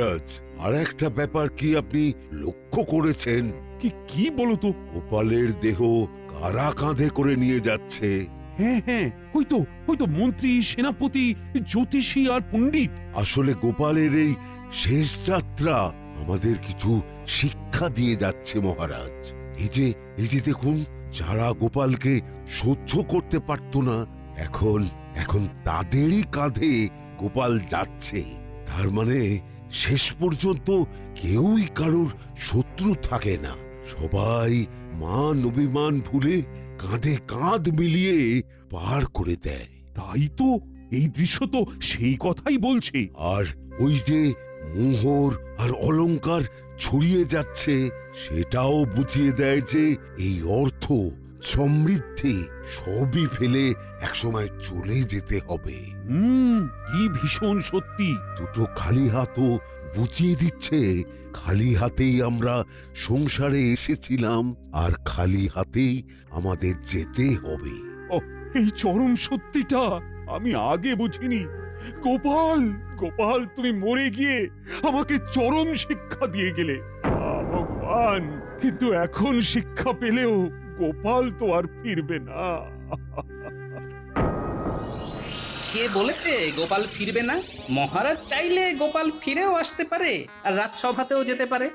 রাজ, আর একটা ব্যাপার কি আপনি লক্ষ্য করেছেন? কি কি বলো তো? গোপালের দেহ কারা কাঁধে করে নিয়ে যাচ্ছে? হ্যাঁ হ্যাঁ, ওই তো মন্ত্রী, সেনাপতি, জ্যোতিষী আর পণ্ডিত। আসলে গোপালের এই শেষ যাত্রা আমাদের কিছু শিক্ষা দিয়ে যাচ্ছে মহারাজ। এই যে দেখুন, যারা গোপালকে সহ্য করতে পারত না, এখন এখন তাদেরই কাঁধে গোপাল যাচ্ছে। তার মানে শেষ পর্যন্ত কেউই কারোর শত্রু থাকে না, সবাই মান অভিমান ভুলে কাঁধে কাঁধ মিলিয়ে পার করে দেয়। তাই তো, এই দৃশ্য তো সেই কথাই বলছে। আর ওই যে মোহর আর অলংকার ছড়িয়ে যাচ্ছে, সেটাও বুঝিয়ে দেয় যে এই অর্থ, সমৃদ্ধি সবই ফেলে একসময় চলে যেতে হবে। কি ভীষণ সত্যি। দুটো খালি হাতও বুঝিয়ে দিচ্ছে, খালি হাতেই আমরা সংসারে এসেছিলাম, আর খালি হাতেই আমাদের যেতে হবে। এই চরম সত্যিটা আমি আগে বুঝিনি। গোপাল, গোপাল, তুমি মরে গিয়ে আমাকে চরম শিক্ষা দিয়ে গেলে। ভগবান, কিন্তু এখন শিক্ষা পেলেও গোপাল তো আর ফিরবে না। কে বলেছে গোপাল ফিরবে না? মহারাজ চাইলে গোপাল ফিরেও আসতে পারে আর রাজসভাতেও যেতে পারে।